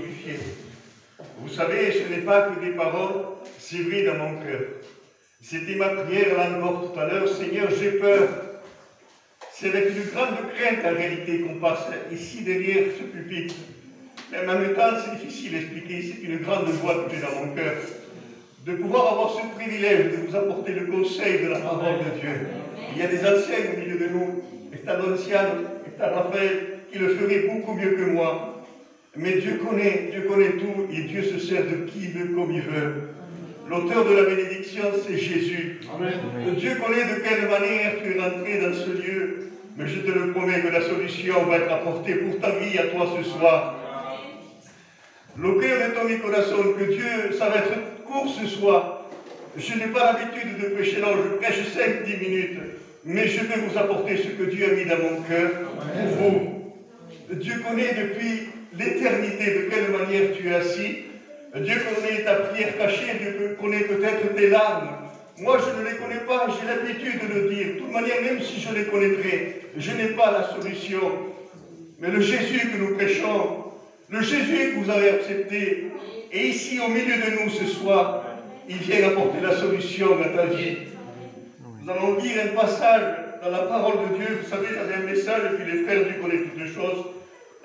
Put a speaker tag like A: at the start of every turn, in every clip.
A: glorifié. Vous savez, ce n'est pas que des paroles, c'est vrai dans mon cœur. C'était ma prière là encore tout à l'heure. Seigneur, j'ai peur. C'est avec une grande crainte en réalité qu'on passe ici derrière ce pupitre. Mais en même temps, c'est difficile à expliquer. C'est une grande joie que j'ai dans mon cœur. De pouvoir avoir ce privilège de vous apporter le conseil de la parole de Dieu. Il y a des anciens au milieu de nous. Et Luciano, et Raphaël, qui le ferait beaucoup mieux que moi. Mais Dieu connaît tout et Dieu se sert de qui il veut comme il veut. L'auteur de la bénédiction, c'est Jésus. Amen. Dieu connaît de quelle manière tu es rentré dans ce lieu, mais je te le promets que la solution va être apportée pour ta vie à toi ce soir. Le cœur de ton corazon, que Dieu, ça va être court ce soir. Je n'ai pas l'habitude de prêcher long, je prêche 5-10 minutes, mais je vais vous apporter ce que Dieu a mis dans mon cœur pour vous. Dieu connaît depuis l'éternité de quelle manière tu es assis. Dieu connaît ta prière cachée, Dieu connaît peut-être tes larmes. Moi, je ne les connais pas, j'ai l'habitude de le dire. De toute manière, même si je les connaîtrais, je n'ai pas la solution. Mais le Jésus que nous prêchons, le Jésus que vous avez accepté, est ici au milieu de nous ce soir. Il vient apporter la solution à ta vie. Nous allons lire un passage dans la parole de Dieu. Vous savez, j'avais un message, et puis les frères Dieu connaissent toutes les choses.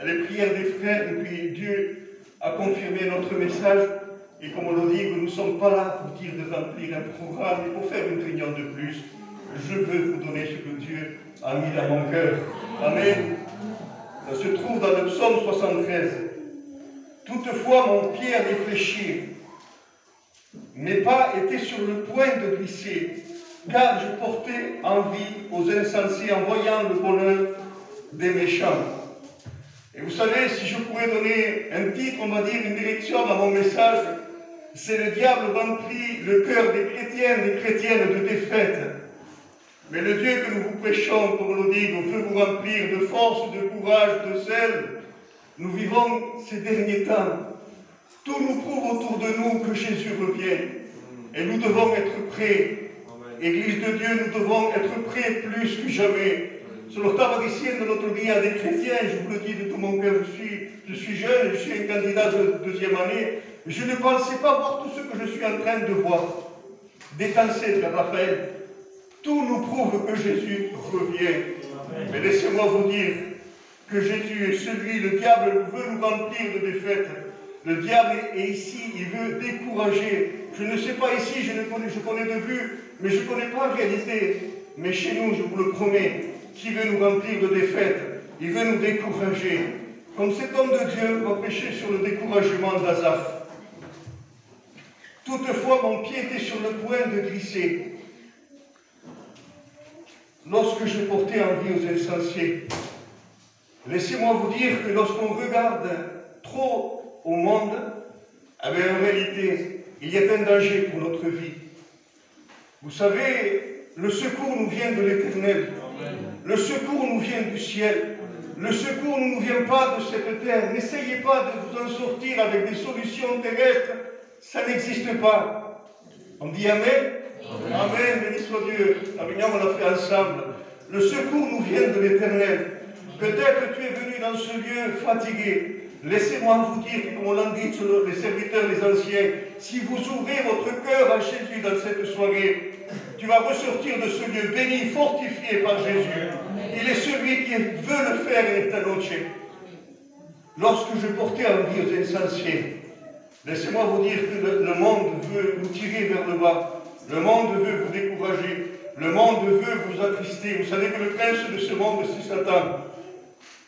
A: Les prières des frères, et puis Dieu a confirmé notre message. Et comme on le dit, nous ne sommes pas là pour dire de remplir un programme, mais pour faire une réunion de plus. Je veux vous donner ce que Dieu a mis dans mon cœur. Amen. Ça se trouve dans le psaume 73. Toutefois, mon pied avait fléchi. Mes pas étaient sur le point de glisser, car je portais envie aux insensés en voyant le bonheur des méchants. Et vous savez, si je pourrais donner un titre, on va dire une direction à mon message, c'est le diable remplit le cœur des chrétiens, des chrétiennes de défaite. Mais le Dieu que nous vous prêchons, comme on le dit, veut vous remplir de force, de courage, de zèle. Nous vivons ces derniers temps. Tout nous prouve autour de nous que Jésus revient. Et nous devons être prêts. Église de Dieu, nous devons être prêts plus que jamais. Sur lo stavo dicendo l'autre dia des chrétiens, je vous le dis de tout mon cœur, je suis jeune, je suis un candidat de deuxième année. Je ne pensais pas voir tout ce que je suis en train de voir. Détensé de Raphaël. Tout nous prouve que Jésus revient. Mais laissez-moi vous dire que Jésus est celui, le diable veut nous remplir de défaite. Le diable est ici, il veut décourager. Je ne sais pas ici, je connais de vue, mais je ne connais pas la réalité. Mais chez nous, je vous le promets, qui veut nous remplir de défaite, il veut nous décourager. Comme cet homme de Dieu va prêcher sur le découragement d'Azaph. Toutefois, mon pied était sur le point de glisser. Lorsque je portais envie aux insensés, laissez-moi vous dire que lorsqu'on regarde trop au monde, en réalité, il y a un danger pour notre vie. Vous savez, le secours nous vient de l'Éternel. Le secours nous vient du ciel. Le secours ne nous vient pas de cette terre. N'essayez pas de vous en sortir avec des solutions terrestres. Ça n'existe pas. On dit Amen. Amen, béni soit Dieu. La réunion, on l'a fait ensemble. Le secours nous vient de l'Éternel. Peut-être que tu es venu dans ce lieu fatigué. Laissez-moi vous dire, comme on l'a dit sur les serviteurs, les anciens, si vous ouvrez votre cœur à Jésus dans cette soirée, tu vas ressortir de ce lieu béni, fortifié par Jésus. Il est celui qui veut le faire et ta noche. Lorsque je portais envie aux insensés, laissez-moi vous dire que le monde veut vous tirer vers le bas. Le monde veut vous décourager. Le monde veut vous attrister. Vous savez que le prince de ce monde, c'est Satan.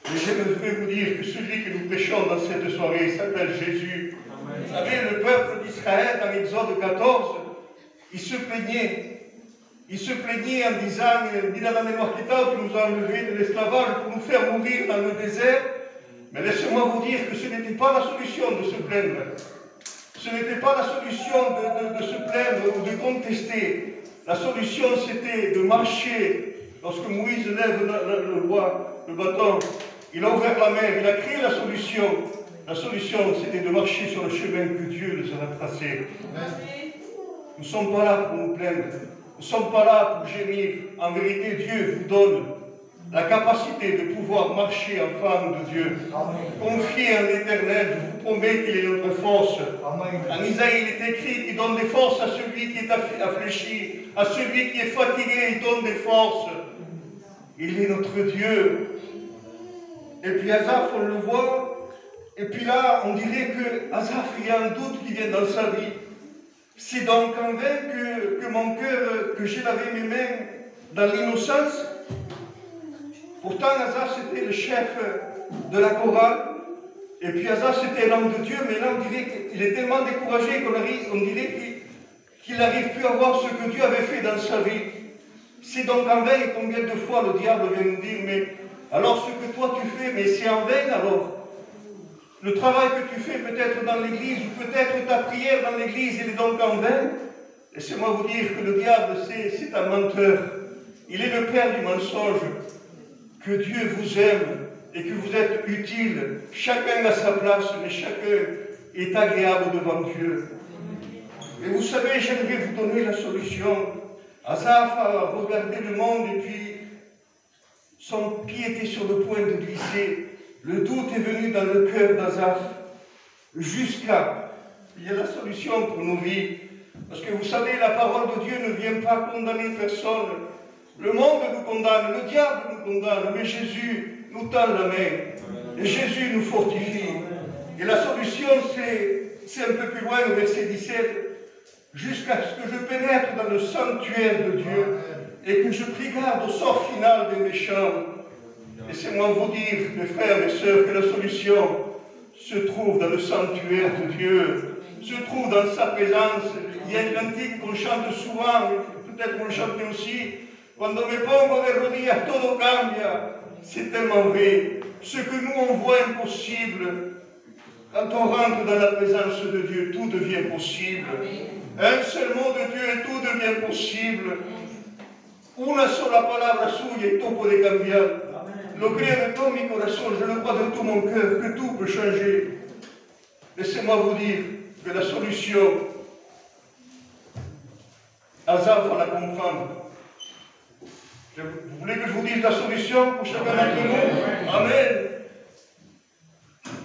A: Et j'aimerais vous dire que celui que nous prêchons dans cette soirée s'appelle Jésus. Amen. Vous savez, le peuple d'Israël, dans l'Exode 14, il se plaignait. Il se plaignait en disant, Bilal Marquita, tu nous as enlevés de l'esclavage pour nous faire mourir dans le désert. Mais laissez-moi vous dire que ce n'était pas la solution de se plaindre. Ce n'était pas la solution de se plaindre ou de contester. La solution, c'était de marcher. Lorsque Moïse lève le bâton, il a ouvert la mer, il a créé la solution. La solution, c'était de marcher sur le chemin que Dieu nous a tracé. Nous ne sommes pas là pour nous plaindre. Nous ne sommes pas là pour gémir. En vérité, Dieu vous donne. la capacité de pouvoir marcher en femme de Dieu. Confier en l'Éternel, je vous promets qu'il est notre force. En Isaïe, il est écrit qu'il donne des forces à celui qui est affléchi, à celui qui est fatigué, il donne des forces. Il est notre Dieu. Et puis Asaph, on le voit, et puis là, on dirait que Asaph, il y a un doute qui vient dans sa vie. C'est donc en vain que mon cœur, que j'ai lavé mes mains dans l'innocence. Pourtant, Asaph, c'était le chef de la chorale. Et puis Asaph, c'était l'homme de Dieu, mais là, on dirait qu'il est tellement découragé qu'on dirait qu'il n'arrive plus à voir ce que Dieu avait fait dans sa vie. C'est donc en vain, et combien de fois le diable vient nous dire, mais alors ce que toi tu fais, mais c'est en vain alors. Le travail que tu fais peut-être dans l'église, ou peut-être ta prière dans l'église, elle est donc en vain. Laissez-moi vous dire que le diable, c'est un menteur. Il est le père du mensonge. Que Dieu vous aime et que vous êtes utile. Chacun à sa place, mais chacun est agréable devant Dieu. Et vous savez, j'aimerais vous donner la solution. Asaph a regardé le monde et puis son pied était sur le point de glisser. Le doute est venu dans le cœur d'Asaph jusqu'à... Il y a la solution pour nos vies. Parce que vous savez, la parole de Dieu ne vient pas condamner personne. Le monde nous condamne, le diable nous condamne, mais Jésus nous tend la main. Et Jésus nous fortifie. Et la solution, c'est un peu plus loin, au verset 17. Jusqu'à ce que je pénètre dans le sanctuaire de Dieu et que je prie garde au sort final des méchants. Laissez-moi vous dire, mes frères et sœurs, que la solution se trouve dans le sanctuaire de Dieu, se trouve dans sa présence. Il y a une cantique qu'on chante souvent, peut-être qu'on le chante aussi. Quando me pongo de rodillas todo cambia. C'est tellement vrai. Ce que nous on voit impossible, quand on rentre dans la présence de Dieu, tout devient possible. Un seul mot de Dieu et tout devient possible. Una sola palabra suya y todo puede cambiar. Lo creo de todo mi corazón, je le crois de tout mon cœur, que tout peut changer. Laissez-moi vous dire que la solution, Asaph va la comprendre. Vous voulez que je vous dise la solution pour chacun d'entre nous? Amen.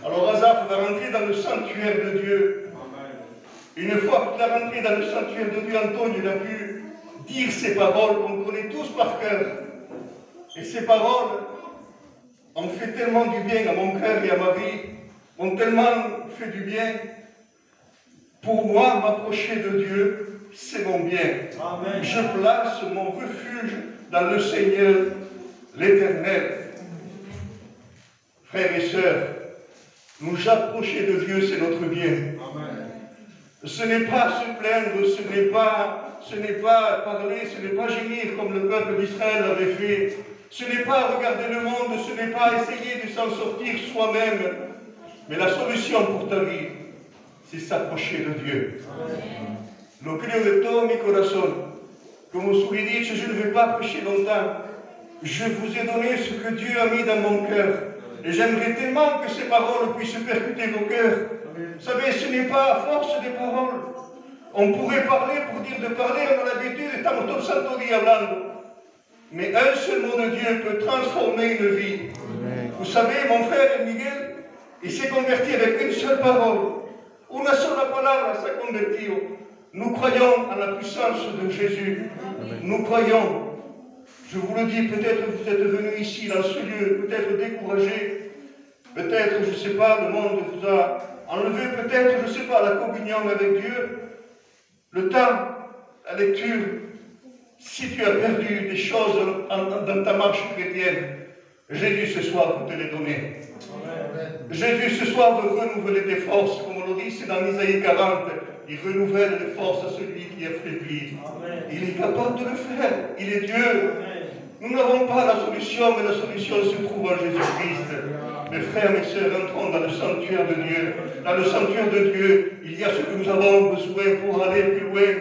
A: Alors Asaph va rentrer dans le sanctuaire de Dieu. Une fois qu'il est rentré dans le sanctuaire de Dieu, Antoine, il a pu dire ces paroles qu'on connaît tous par cœur. Et ces paroles ont fait tellement du bien à mon cœur et à ma vie, ont tellement fait du bien. Pour moi, m'approcher de Dieu, c'est mon bien. Amen. Je place mon refuge dans le Seigneur, l'Éternel. Frères et sœurs, nous approcher de Dieu, c'est notre bien. Amen. Ce n'est pas se plaindre, ce n'est pas parler, ce n'est pas gémir comme le peuple d'Israël l'avait fait. Ce n'est pas regarder le monde, ce n'est pas essayer de s'en sortir soi-même. Mais la solution pour ta vie, c'est s'approcher de Dieu. Lo creo de todo mi corazón. Comme je vous l'ai dit, je ne vais pas prêcher longtemps. Je vous ai donné ce que Dieu a mis dans mon cœur. Et j'aimerais tellement que ces paroles puissent percuter vos cœurs. Vous savez, ce n'est pas à force des paroles. On pourrait parler pour dire de parler, on a l'habitude, estamos todo santo día hablando. Mais un seul mot de Dieu peut transformer une vie. Vous savez, mon frère Miguel, il s'est converti avec une seule parole. Una sola palabra s'est converti. Nous croyons en la puissance de Jésus. Nous croyons. Je vous le dis, peut-être vous êtes venus ici, dans ce lieu, peut-être découragés. Peut-être, je ne sais pas, le monde vous a enlevé, peut-être, je ne sais pas, la communion avec Dieu. Le temps, la lecture. Si tu as perdu des choses dans ta marche chrétienne, Jésus ce soir peut te les donner. Jésus ce soir veut renouveler tes forces, comme on le dit, c'est dans Isaïe 40. Il renouvelle les forces à celui qui est faibli. Il est capable de le faire. Il est Dieu. Nous n'avons pas la solution, mais la solution se trouve en Jésus-Christ. Mes frères, mes sœurs, entrons dans le sanctuaire de Dieu. Dans le sanctuaire de Dieu, il y a ce que nous avons besoin pour aller plus loin.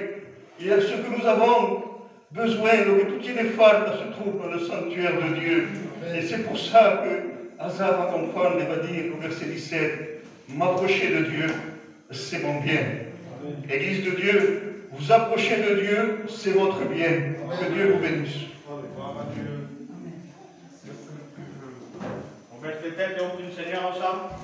A: Il y a ce que nous avons besoin, que toutes les faltes se trouvent dans le sanctuaire de Dieu. Et c'est pour ça que Asaph va comprendre et va dire au verset 17, m'approcher de Dieu, c'est mon bien. Église de Dieu, vous approchez de Dieu, c'est votre bien. Que Dieu vous bénisse.
B: Seigneur ensemble?